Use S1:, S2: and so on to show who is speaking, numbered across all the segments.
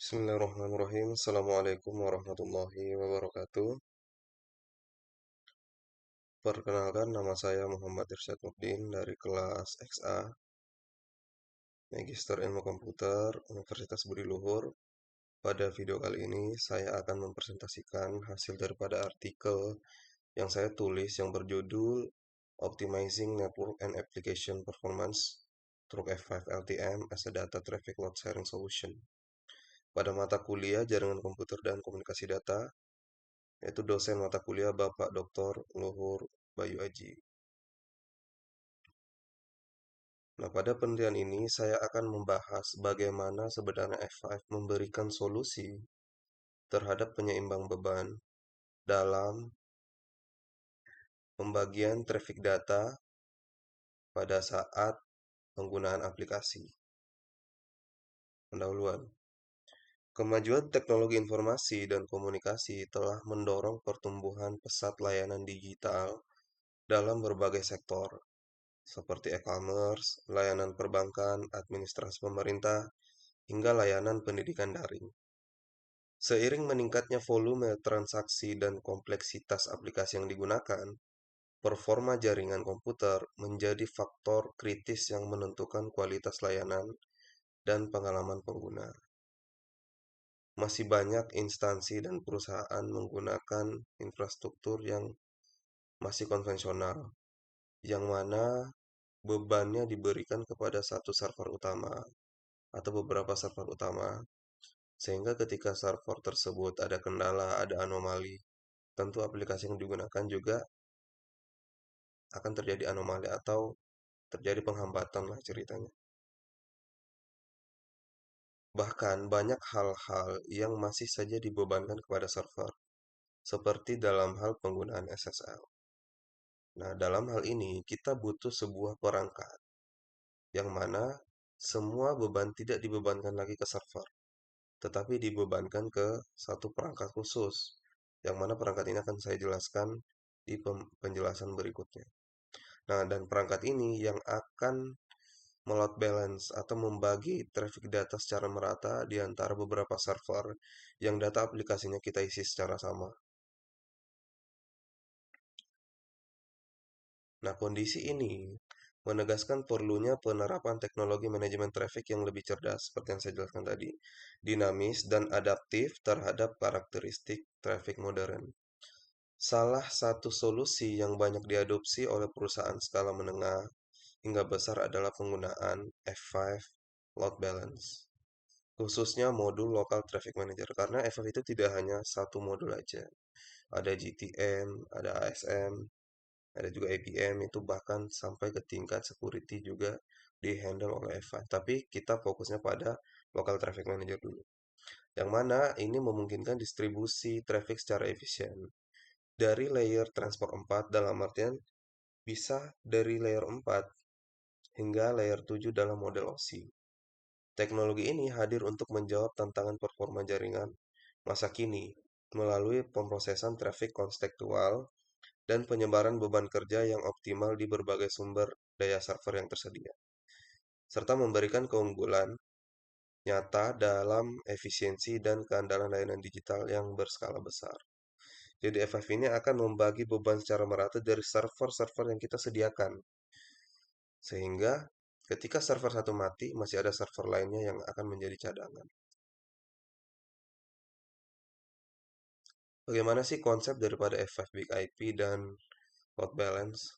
S1: Bismillahirrahmanirrahim. Assalamualaikum warahmatullahi wabarakatuh. Perkenalkan, nama saya Muhammad Irsyad Nurdin dari kelas XA, Magister Ilmu Komputer, Universitas Budi Luhur. Pada video kali ini, saya akan mempresentasikan hasil daripada artikel yang saya tulis yang berjudul Optimizing Network and Application Performance through F5 LTM as a Data Traffic Load Sharing Solution pada mata kuliah Jaringan Komputer dan Komunikasi Data, yaitu dosen mata kuliah Bapak Dr. Luhur Bayu Aji. Nah, pada penelitian ini saya akan membahas bagaimana sebenarnya F5 memberikan solusi terhadap penyeimbang beban dalam pembagian traffic data pada saat penggunaan aplikasi. Pendahuluan. Kemajuan teknologi informasi dan komunikasi telah mendorong pertumbuhan pesat layanan digital dalam berbagai sektor, seperti e-commerce, layanan perbankan, administrasi pemerintah, hingga layanan pendidikan daring. Seiring meningkatnya volume transaksi dan kompleksitas aplikasi yang digunakan, performa jaringan komputer menjadi faktor kritis yang menentukan kualitas layanan dan pengalaman pengguna. Masih banyak instansi dan perusahaan menggunakan infrastruktur yang masih konvensional, yang mana bebannya diberikan kepada satu server utama atau beberapa server utama, sehingga ketika server tersebut ada kendala, ada anomali, tentu aplikasi yang digunakan juga akan terjadi anomali atau terjadi penghambatan lah ceritanya. Bahkan banyak hal-hal yang masih saja dibebankan kepada server, seperti dalam hal penggunaan SSL. Nah, dalam hal ini kita butuh sebuah perangkat yang mana semua beban tidak dibebankan lagi ke server, tetapi dibebankan ke satu perangkat khusus, yang mana perangkat ini akan saya jelaskan di penjelasan berikutnya. Nah, dan perangkat ini yang akan meload balance atau membagi traffic data secara merata di antara beberapa server yang data aplikasinya kita isi secara sama. Nah, kondisi ini menegaskan perlunya penerapan teknologi manajemen traffic yang lebih cerdas, seperti yang saya jelaskan tadi, dinamis dan adaptif terhadap karakteristik traffic modern. Salah satu solusi yang banyak diadopsi oleh perusahaan skala menengah hingga besar adalah penggunaan F5 load balance, khususnya modul Local Traffic Manager, karena F5 itu tidak hanya satu modul aja. Ada GTM, ada ASM, ada juga APM, itu bahkan sampai ke tingkat security juga di-handle oleh F5. Tapi kita fokusnya pada Local Traffic Manager dulu. Yang mana ini memungkinkan distribusi traffic secara efisien. Dari layer transport 4 dalam artian bisa dari layer 4 hingga layer 7 dalam model OSI. Teknologi ini hadir untuk menjawab tantangan performa jaringan masa kini melalui pemrosesan traffic konstekstual dan penyebaran beban kerja yang optimal di berbagai sumber daya server yang tersedia, serta memberikan keunggulan nyata dalam efisiensi dan keandalan layanan digital yang berskala besar. Jadi FF ini akan membagi beban secara merata dari server-server yang kita sediakan, sehingga ketika server satu mati, masih ada server lainnya yang akan menjadi cadangan. Bagaimana sih konsep daripada F5 Big IP dan load balance?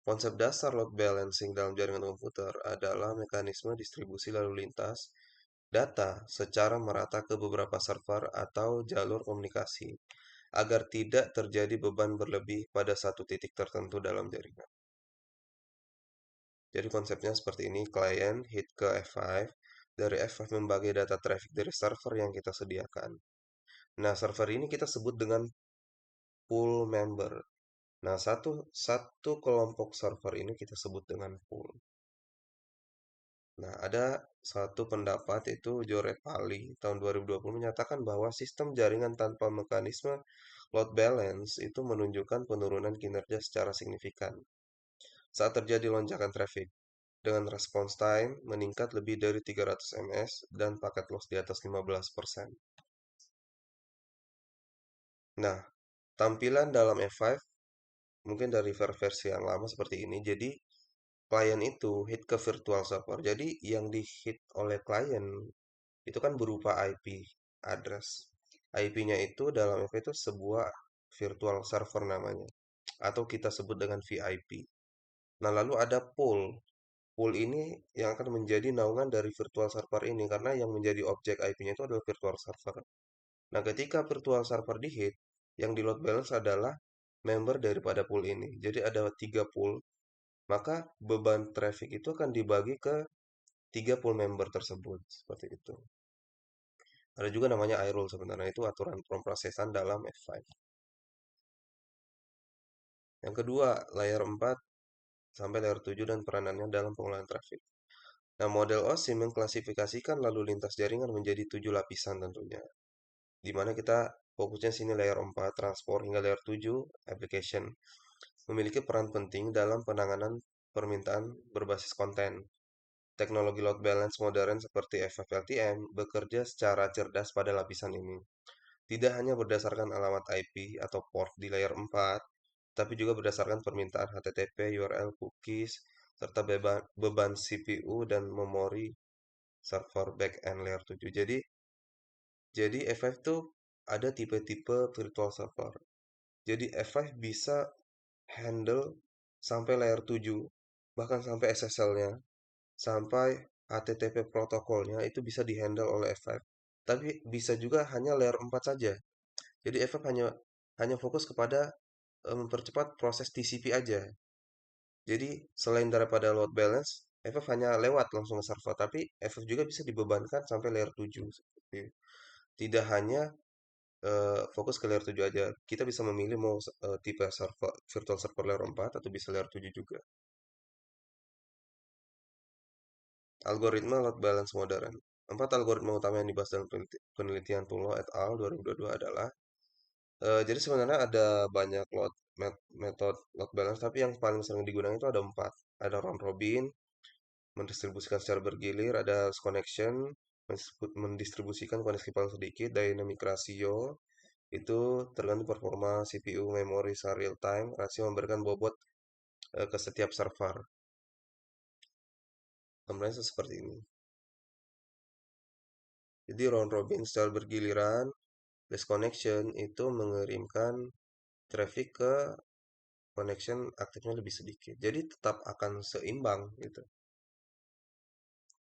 S1: Konsep dasar load balancing dalam jaringan komputer adalah mekanisme distribusi lalu lintas data secara merata ke beberapa server atau jalur komunikasi agar tidak terjadi beban berlebih pada satu titik tertentu dalam jaringan. Jadi konsepnya seperti ini, klien hit ke F5, dari F5 membagi data traffic dari server yang kita sediakan. Nah, server ini kita sebut dengan pool member. Nah, satu kelompok server ini kita sebut dengan pool. Nah, ada satu pendapat itu Jore Pali tahun 2020 menyatakan bahwa sistem jaringan tanpa mekanisme load balance itu menunjukkan penurunan kinerja secara signifikan saat terjadi lonjakan traffic. dengan response time meningkat lebih dari 300 ms dan paket loss di atas 15%. Nah, tampilan dalam F5 mungkin dari versi yang lama seperti ini. Jadi, klien itu hit ke virtual server. Jadi, yang di hit oleh klien itu kan berupa IP address. IP-nya itu dalam F5 itu sebuah virtual server namanya, atau kita sebut dengan VIP. Nah, lalu ada pool. Pool ini yang akan menjadi naungan dari virtual server ini karena yang menjadi objek IP-nya itu adalah virtual server. Nah, ketika virtual server di-hit, yang di load balance adalah member daripada pool ini. Jadi ada 3 pool, maka beban traffic itu akan dibagi ke 3 pool member tersebut. Seperti itu. Ada juga namanya iRule sebenarnya, itu aturan pemrosesan dalam F5. Yang kedua, layer 4 sampai layer 7 dan peranannya dalam pengolahan traffic. Nah, model OSIM mengklasifikasikan lalu lintas jaringan menjadi 7 lapisan tentunya. Di mana kita fokusnya sini layer 4, transport, hingga layer 7, application. Memiliki peran penting dalam penanganan permintaan berbasis konten. Teknologi load balance modern seperti FFLTM bekerja secara cerdas pada lapisan ini. Tidak hanya berdasarkan alamat IP atau port di layer 4, tapi juga berdasarkan permintaan HTTP, URL, cookies, serta beban CPU dan memori server backend layer 7. Jadi F5 tuh ada tipe-tipe virtual server. Jadi F5 bisa handle sampai layer 7, bahkan sampai SSL-nya, sampai HTTP protokolnya itu bisa dihandle oleh F5. Tapi bisa juga hanya layer 4 saja. Jadi F5 hanya fokus kepada mempercepat proses TCP aja. Jadi selain daripada load balance, FF hanya lewat langsung ke server, tapi FF juga bisa dibebankan sampai layer 7. Tidak hanya fokus ke layer 7 aja. Kita bisa memilih mau tipe server virtual server layer 4 atau bisa layer 7 juga. Algoritma load balance modern. 4 algoritma utama yang dibahas dalam penelitian Tulo et al. 2022 adalah jadi sebenarnya ada banyak metode load balance, tapi yang paling sering digunakan itu ada 4. Ada round robin, mendistribusikan secara bergilir, ada connection, mendistribusikan koneksi paling sedikit, dynamic ratio, itu tergantung performa CPU, memori, secara real time, rasio memberikan bobot ke setiap server. Gambarnya seperti ini. Jadi round robin secara bergiliran, disconnection itu mengirimkan traffic ke connection aktifnya lebih sedikit. Jadi tetap akan seimbang gitu.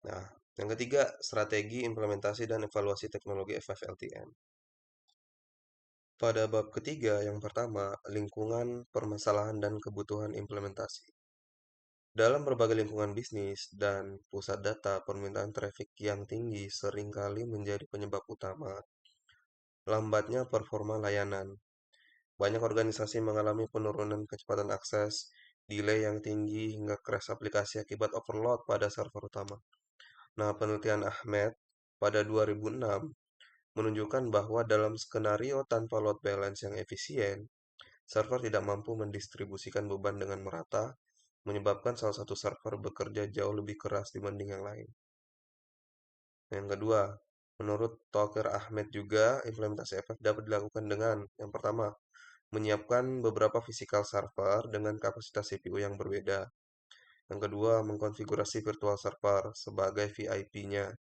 S1: Nah, yang ketiga, strategi implementasi dan evaluasi teknologi FFLTM. Pada bab ketiga, yang pertama, lingkungan, permasalahan, dan kebutuhan implementasi. Dalam berbagai lingkungan bisnis dan pusat data, permintaan traffic yang tinggi seringkali menjadi penyebab utama lambatnya performa layanan. Banyak organisasi mengalami penurunan kecepatan akses, delay yang tinggi, hingga crash aplikasi akibat overload pada server utama. Nah, penelitian Ahmed pada 2006 menunjukkan bahwa dalam skenario tanpa load balance yang efisien, server tidak mampu mendistribusikan beban dengan merata, menyebabkan salah satu server bekerja jauh lebih keras dibanding yang lain. Yang kedua, menurut Toker Ahmed juga, implementasi FF dapat dilakukan dengan yang pertama, menyiapkan beberapa physical server dengan kapasitas CPU yang berbeda. Yang kedua, mengkonfigurasi virtual server sebagai VIP-nya.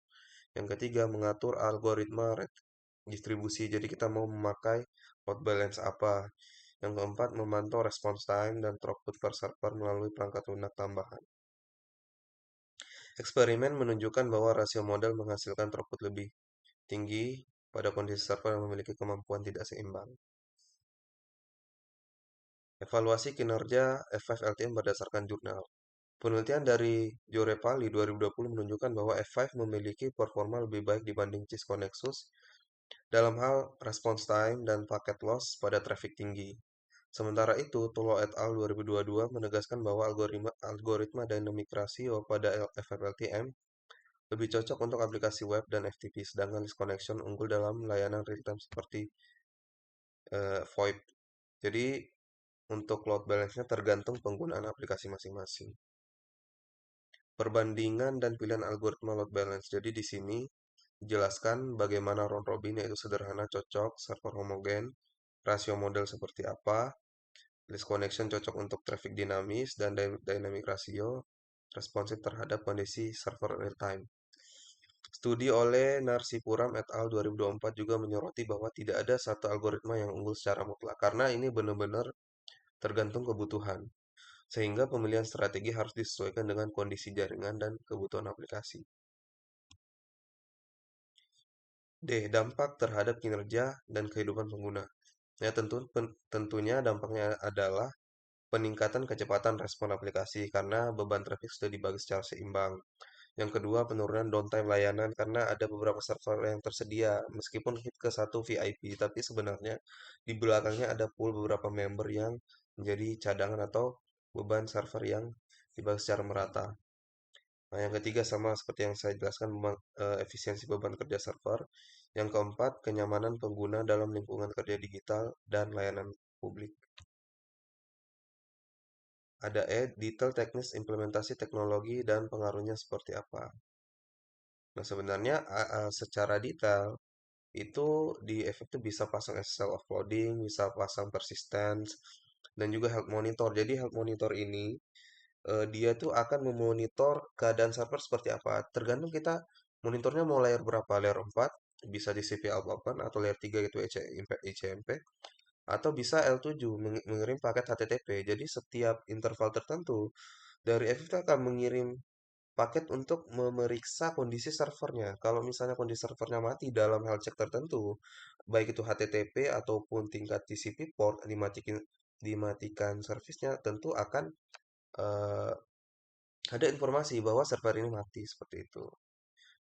S1: Yang ketiga, mengatur algoritma distribusi. Jadi kita mau memakai load balance apa. Yang keempat, memantau response time dan throughput per server melalui perangkat lunak tambahan. Eksperimen menunjukkan bahwa rasio model menghasilkan throughput lebih tinggi pada kondisi server yang memiliki kemampuan tidak seimbang. Evaluasi kinerja F5LTM berdasarkan jurnal. Penelitian dari Jorepali 2020 menunjukkan bahwa F5 memiliki performa lebih baik dibanding Cisco Nexus dalam hal response time dan paket loss pada traffic tinggi. Sementara itu, Tulo et al. 2022 menegaskan bahwa algoritma dynamic ratio pada FFLTM lebih cocok untuk aplikasi web dan FTP, sedangkan disconnection unggul dalam layanan real-time seperti VoIP. Jadi, untuk load balance-nya tergantung penggunaan aplikasi masing-masing. Perbandingan dan pilihan algoritma load balance. Jadi di sini dijelaskan bagaimana round robin yaitu sederhana, cocok, server homogen, rasio model seperti apa, list connection cocok untuk traffic dinamis, dan dynamic rasio responsif terhadap kondisi server real time. Studi oleh Narsipuram et al. 2024 juga menyoroti bahwa tidak ada satu algoritma yang unggul secara mutlak, karena ini benar-benar tergantung kebutuhan. Sehingga pemilihan strategi harus disesuaikan dengan kondisi jaringan dan kebutuhan aplikasi. D. Dampak terhadap kinerja dan kehidupan pengguna. Ya, tentunya dampaknya adalah peningkatan kecepatan respon aplikasi karena beban traffic sudah dibagi secara seimbang. Yang kedua, penurunan downtime layanan karena ada beberapa server yang tersedia meskipun hit ke satu VIP, tapi sebenarnya di belakangnya ada pool beberapa member yang menjadi cadangan atau beban server yang dibagi secara merata. Nah, yang ketiga sama seperti yang saya jelaskan, efisiensi beban kerja server. Yang keempat, kenyamanan pengguna dalam lingkungan kerja digital dan layanan publik. Ada detail teknis implementasi teknologi dan pengaruhnya seperti apa. Nah, sebenarnya secara detail itu di Efek tuh bisa pasang SSL offloading, bisa pasang persistence, dan juga health monitor. Jadi health monitor ini dia tuh akan memonitor keadaan server seperti apa. Tergantung kita monitornya mau layer berapa, layer 4 bisa di CPL Open atau layer 3 itu ECMP atau bisa L7 mengirim paket HTTP. Jadi setiap interval tertentu dari FF itu akan mengirim paket untuk memeriksa kondisi servernya. Kalau misalnya kondisi servernya mati dalam health check tertentu, baik itu HTTP ataupun tingkat TCP port dimatikan servisnya, tentu akan eh, ada informasi bahwa server ini mati seperti itu.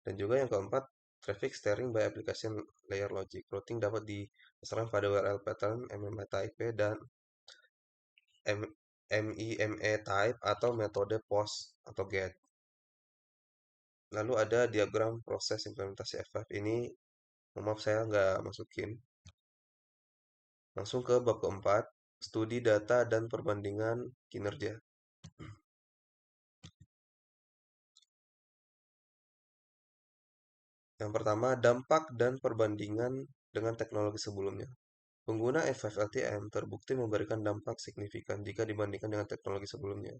S1: Dan juga yang keempat, traffic steering by application layer logic. Routing dapat diserang pada URL pattern, MME type, dan MEME type atau metode post atau get. Lalu ada diagram proses implementasi FF. Ini, maaf saya nggak masukin. Langsung ke bab keempat, studi data dan perbandingan kinerja. Yang pertama, dampak dan perbandingan dengan teknologi sebelumnya. Pengguna FFLTM terbukti memberikan dampak signifikan jika dibandingkan dengan teknologi sebelumnya.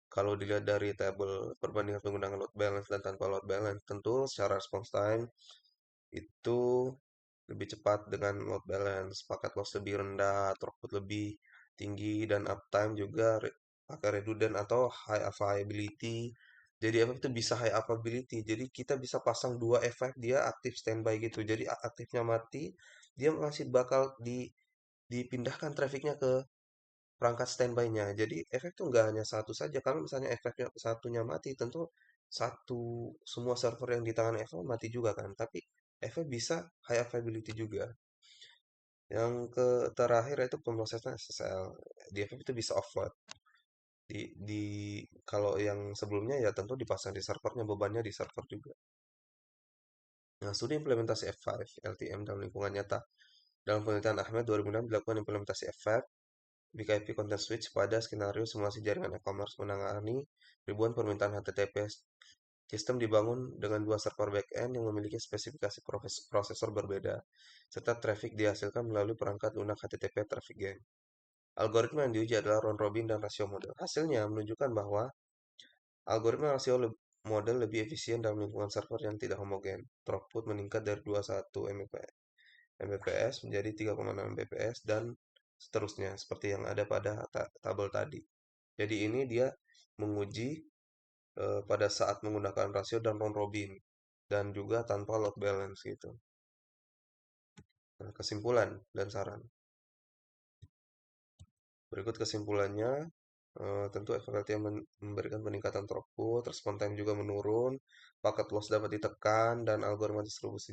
S1: Kalau dilihat dari tabel perbandingan penggunaan load balance dan tanpa load balance, tentu secara response time itu lebih cepat dengan load balance, paket loss lebih rendah, throughput lebih tinggi, dan uptime juga pakai redundant atau high availability. Jadi efek itu bisa high availability. Jadi kita bisa pasang dua efek dia aktif standby gitu. Jadi aktifnya mati, dia masih bakal dipindahkan trafficnya ke perangkat standby-nya. Jadi efek tuh nggak hanya satu saja. Kalau misalnya efeknya satunya mati, tentu semua server yang di tangan efek mati juga kan. Tapi efek bisa high availability juga. Yang terakhir itu pemrosesan SSL. Di efek itu bisa offload. Di kalau yang sebelumnya ya tentu dipasang di servernya, bebannya di server juga. Nah, studi implementasi F5 LTM dalam lingkungan nyata. Dalam penelitian Ahmed 2006 dilakukan implementasi F5 BKIP Content Switch pada skenario simulasi jaringan e-commerce menangani ribuan permintaan HTTP. Sistem dibangun dengan dua server backend yang memiliki spesifikasi prosesor berbeda, serta traffic dihasilkan melalui perangkat lunak HTTP Traffic Gain. Algoritma yang diuji adalah round robin dan rasio model. Hasilnya menunjukkan bahwa algoritma rasio model lebih efisien dalam lingkungan server yang tidak homogen. Throughput meningkat dari 21 Mbps menjadi 3,6 Mbps dan seterusnya seperti yang ada pada tabel tadi. Jadi ini dia menguji pada saat menggunakan rasio dan round robin dan juga tanpa load balance gitu. Nah, kesimpulan dan saran. Berikut kesimpulannya, tentu FLT memberikan peningkatan throughput, respon time juga menurun, paket loss dapat ditekan, dan algoritma distribusi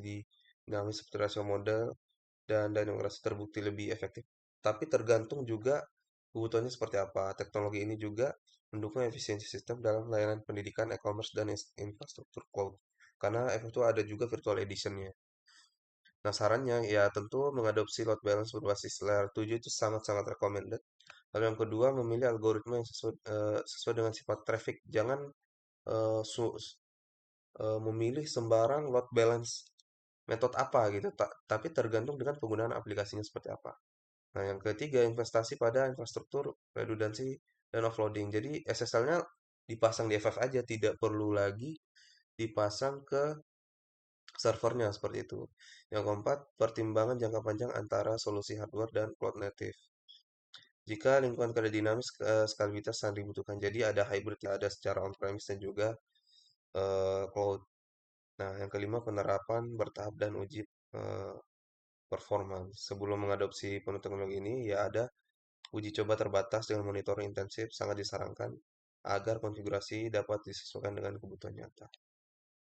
S1: dinamis seperti rasio model dan demokrasi terbukti lebih efektif. Tapi tergantung juga kebutuhannya seperti apa. Teknologi ini juga mendukung efisiensi sistem dalam layanan pendidikan, e-commerce, dan infrastruktur cloud. Karena itu ada juga virtual edition-nya. Nah, sarannya ya tentu mengadopsi load balance berbasis layer 7 itu sangat-sangat recommended. Lalu yang kedua, memilih algoritma yang sesuai dengan sifat traffic. Jangan eh, su- memilih sembarang load balance metode apa gitu, tapi tergantung dengan penggunaan aplikasinya seperti apa. Nah, yang ketiga, investasi pada infrastruktur redundancy dan offloading. Jadi SSL-nya dipasang di FF aja, tidak perlu lagi dipasang ke servernya seperti itu. Yang keempat, pertimbangan jangka panjang antara solusi hardware dan cloud native. Jika lingkungan kerja dinamis, skalabilitas sangat dibutuhkan. Jadi ada hybrid, ya, ada secara on-premise dan juga cloud. Nah, yang kelima, penerapan bertahap dan uji eh, performance. Sebelum mengadopsi penuh teknologi ini, ya ada uji coba terbatas dengan monitoring intensif sangat disarankan agar konfigurasi dapat disesuaikan dengan kebutuhan nyata.